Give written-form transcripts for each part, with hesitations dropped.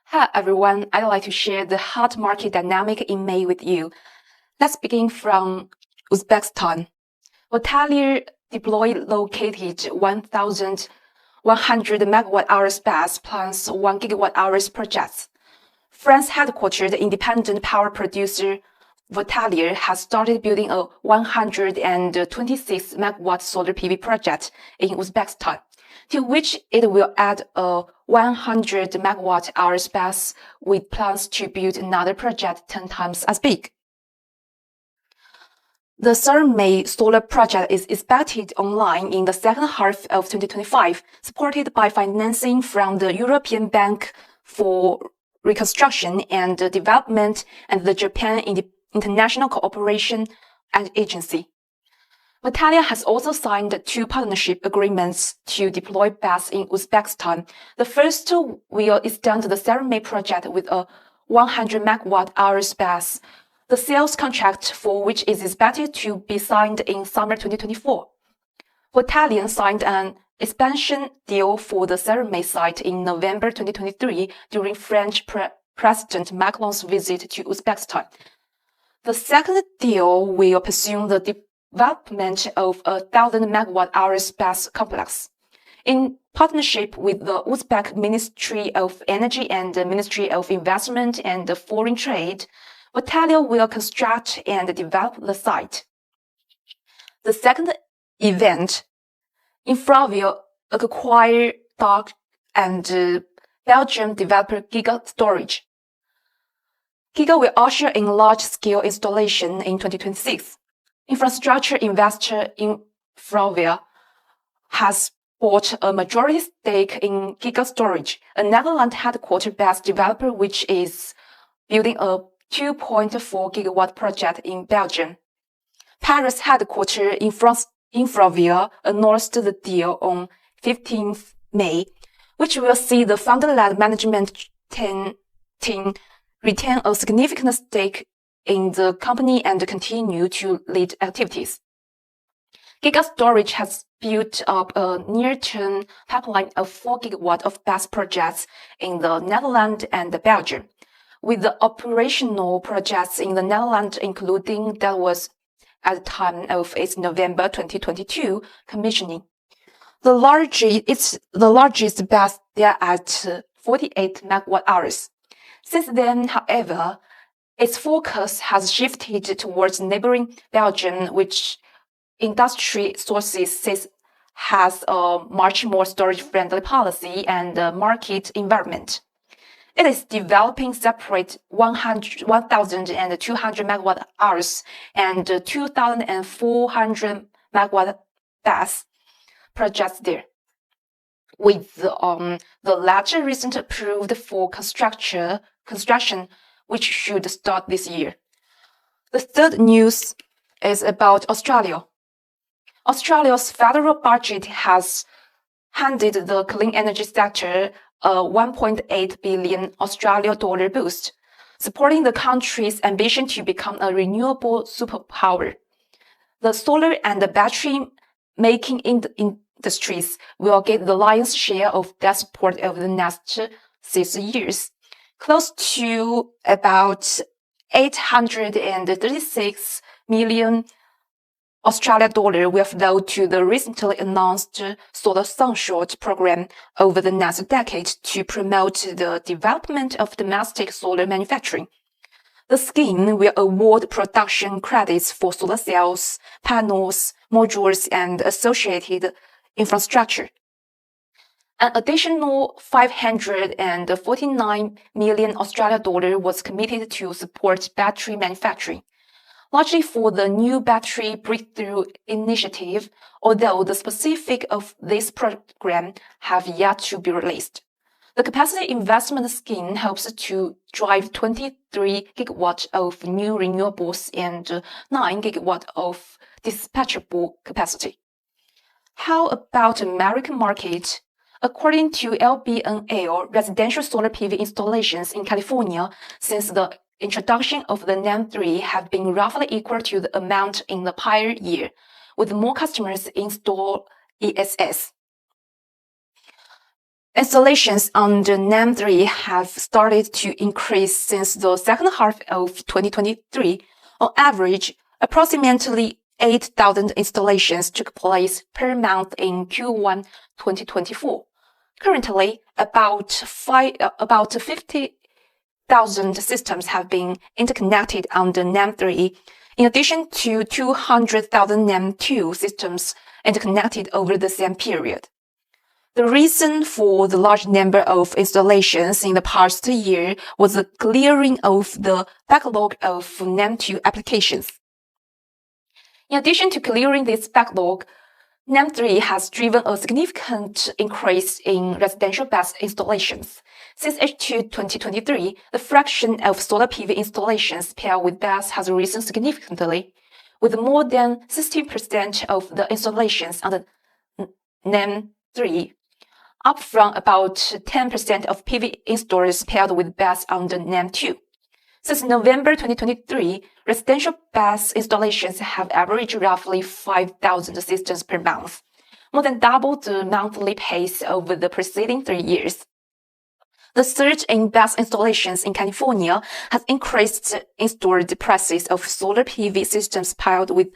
Hi everyone, I'd like to share the hot market dynamic in May with you. Let's begin from Uzbekistan. Voltaire deployed located 1,100 megawatt-hours BESS plants 1 gigawatt-hours projects. France-headquartered independent power producer Voltaire has started building a 126 megawatt solar PV project in Uzbekistan, to which it will add a 100 megawatt-hours BESS with plans to build another project 10 times as big. The Sarmay solar project is expected online in the second half of 2025, supported by financing from the European Bank for Reconstruction and Development and the Japan International Cooperation Agency. Voltaire has also signed 2 partnership agreements to deploy BESS in Uzbekistan. The first will extend the Sarmay project with a 100 megawatt-hours BESS, the sales contract for which is expected to be signed in summer 2024. Voltaire signed an expansion deal for the Sarmay site in November 2023 during French President Macron's visit to Uzbekistan. The second deal will pursue the development of a 1,000 megawatt-hours BESS complex. In partnership with the Uzbek Ministry of Energy and the Ministry of Investment and Foreign Trade, Voltaire will construct and develop the site. The second event, Infravia acquired Dutch and Belgian developer Giga Storage. Giga will usher in large-scale installation in 2026. Infrastructure investor Infravia has bought a majority stake in Giga Storage, a Netherlands-headquartered BESS developer which is building a 2.4 gigawatt project in Belgium. Paris headquartered Infravia announced the deal on 15th May, which will see the founder-led management team retain a significant stake in the company and continue to lead activities. Giga Storage has built up a near-term pipeline of 4 gigawatts of BESS projects in the Netherlands and Belgium, with the operational projects in the Netherlands including that was at the time of its November 2022 commissioning. It's the largest BESS there at 48 megawatt-hours. Since then, however, its focus has shifted towards neighboring Belgium, which industry sources says has a much more storage-friendly policy and market environment. It is developing separate 1,200 megawatt-hours and 2,400 megawatt BESS projects there, with the latter recently approved for construction, which should start this year. The third news is about Australia. Australia's federal budget has handed the clean energy sector a $1.8 billion Australian dollar boost, supporting the country's ambition to become a renewable superpower. The solar and the battery making industries will get the lion's share of that support over the next 6 years, close to about 836 million Australian dollar will flow to the recently announced Solar Sunshot program over the next decade to promote the development of domestic solar manufacturing. The scheme will award production credits for solar cells, panels, modules, and associated infrastructure. An additional 549 million Australian dollar was committed to support battery manufacturing, largely for the new battery breakthrough initiative, although the specifics of this program have yet to be released. The capacity investment scheme helps to drive 23 gigawatts of new renewables and 9 gigawatts of dispatchable capacity. How about American market? According to LBNL, residential solar PV installations in California since the introduction of the NEM 3 have been roughly equal to the amount in the prior year, with more customers install ESS. Installations under NEM 3 have started to increase since the second half of 2023. On average, approximately 8,000 installations took place per month in Q1 2024. Currently, about 50,000 systems have been interconnected under NEM 3, in addition to 200,000 NEM 2 systems interconnected over the same period. The reason for the large number of installations in the past year was the clearing of the backlog of NEM 2 applications. In addition to clearing this backlog, NEM 3 has driven a significant increase in residential BESS installations. Since H2 2023, the fraction of solar PV installations paired with BESS has risen significantly, with more than 60% of the installations under NEM 3, up from about 10% of PV installers paired with BESS under NEM 2. Since November 2023, residential BESS installations have averaged roughly 5,000 systems per month, more than double the monthly pace over the preceding 3 years. The surge in BESS installations in California has increased installed prices of solar PV systems paired with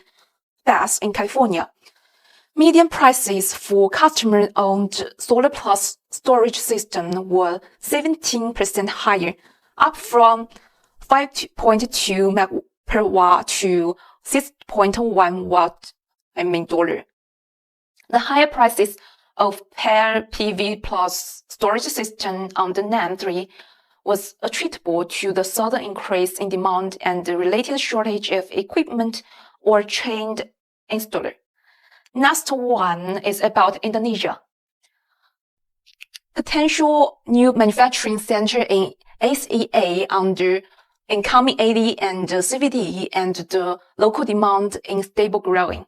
BESS in California. Median prices for customer-owned solar plus storage system were 17% higher, up from 5.2 meg per watt to 6.1 watt dollar. The higher prices of per PV plus storage system on the NEM 3 was attributable to the sudden increase in demand and the related shortage of equipment or trained installer. Next one is about Indonesia. Potential new manufacturing center in SEA under incoming AD and CVD and the local demand in stable growing.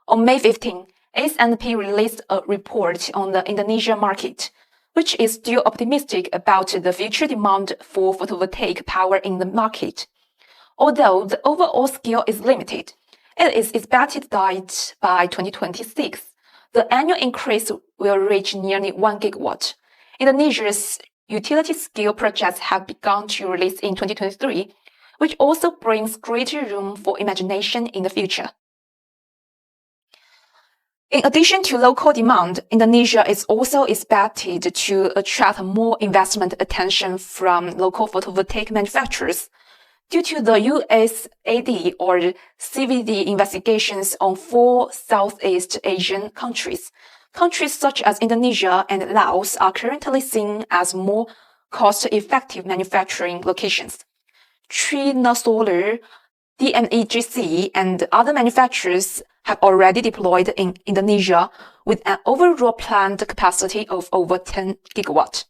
On May 15, S&P released a report on the Indonesia market, which is still optimistic about the future demand for photovoltaic power in the market. Although the overall scale is limited, it is expected that by 2026, the annual increase will reach nearly 1 gigawatt. Indonesia's utility-scale projects have begun to release in 2023, which also brings greater room for imagination in the future. In addition to local demand, Indonesia is also expected to attract more investment attention from local photovoltaic manufacturers. Due to the USAID or CVD investigations on 4 Southeast Asian countries, countries such as Indonesia and Laos are currently seen as more cost-effective manufacturing locations. Trina Solar, DMEGC, and other manufacturers have already deployed in Indonesia with an overall planned capacity of over 10 gigawatts.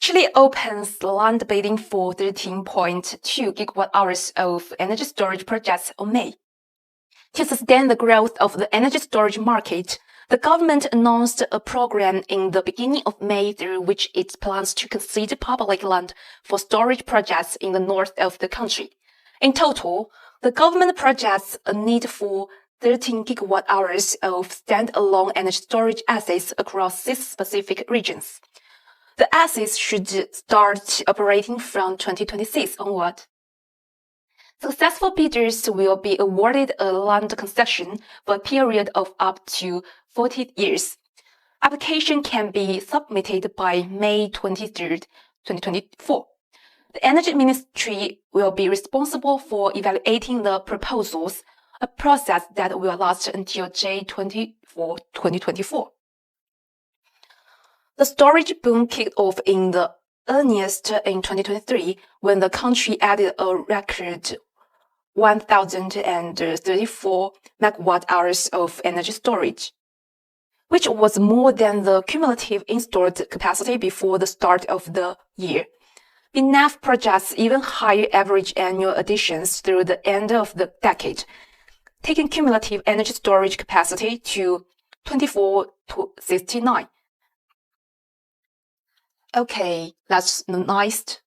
Chile opens land bidding for 13.2 gigawatt-hours of energy storage projects on May. To sustain the growth of the energy storage market, the government announced a program in the beginning of May through which it plans to concede public land for storage projects in the north of the country. In total, the government projects a need for 13 gigawatt-hours of standalone energy storage assets across 6 specific regions. The assets should start operating from 2026 onward. Successful bidders will be awarded a land concession for a period of up to 40 years. Application can be submitted by May 23, 2024. The Energy Ministry will be responsible for evaluating the proposals, a process that will last until J24, 2024. The storage boom kicked off in the earliest in 2023 when the country added a record 1,034 megawatt-hours of energy storage, which was more than the cumulative installed capacity before the start of the year. BNEF projects even higher average annual additions through the end of the decade, taking cumulative energy storage capacity to 24 to 69. Okay, that's next.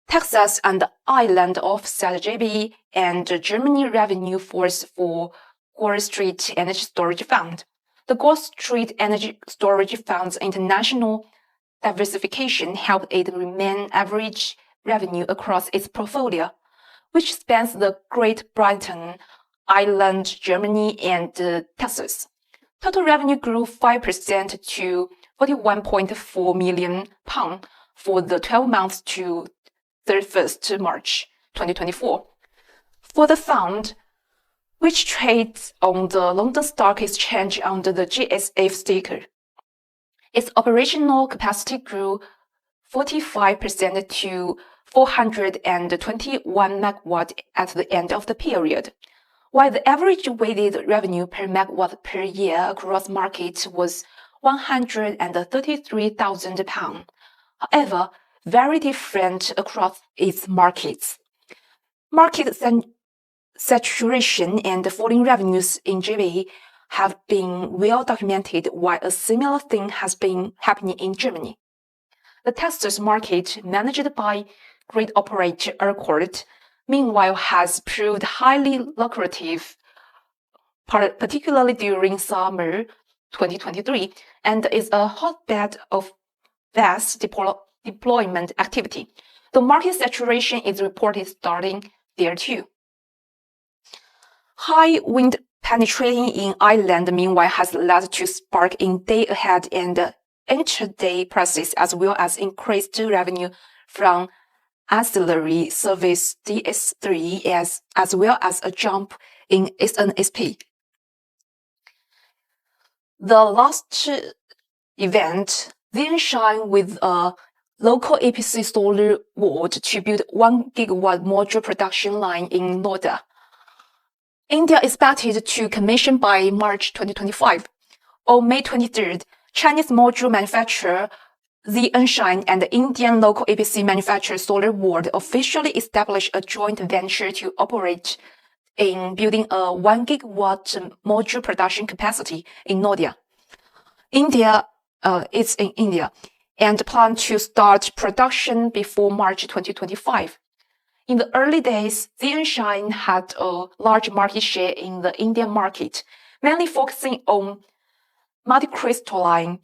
Texas and the island of JB and Germany revenue force for Wall Street Energy Storage Fund. The Gold Street Energy Storage Fund's international diversification helped it remain average revenue across its portfolio, which spans the Great Britain, Ireland, Germany, and Texas. Total revenue grew 5% to £41.4 million for the 12 months to 31st March 2024. For the fund, which trades on the London Stock Exchange under the GSF ticker, its operational capacity grew 45% to 421 megawatt at the end of the period, while the average weighted revenue per megawatt per year across markets was £133,000. However, very different across its markets. Market saturation and falling revenues in GB have been well documented, while a similar thing has been happening in Germany. The Texas market, managed by grid operator ERCOT, meanwhile has proved highly lucrative, particularly during summer 2023, and is a hotbed of vast deployment activity. The market saturation is reported starting there too. High wind penetrating in Ireland, meanwhile, has led to spark in day-ahead and intraday prices, as well as increased revenue from ancillary service DS3, as well as a jump in SNSP. The last event then shined with a local EPC solar award to build 1 gigawatt module production line in Noida. India is expected to commission by March 2025. On May 23rd, Chinese module manufacturer Zhongshine and the Indian local EPC manufacturer Solar World officially established a joint venture to operate in building a 1 gigawatt module production capacity in Noida. It's in India, and plan to start production before March 2025. In the early days, Zhongshine had a large market share in the Indian market, mainly focusing on multicrystalline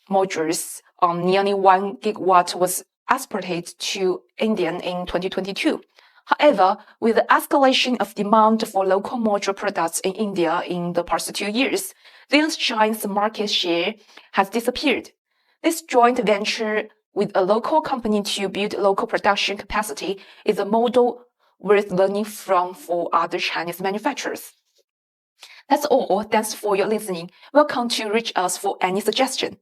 modules. Nearly 1 gigawatt was exported to India in 2022. However, with the escalation of demand for local module products in India in the past 2 years, Zhongshine's market share has disappeared. This joint venture with a local company to build local production capacity is a model worth learning from for other Chinese manufacturers. That's all. Thanks for your listening. Welcome to reach us for any suggestion.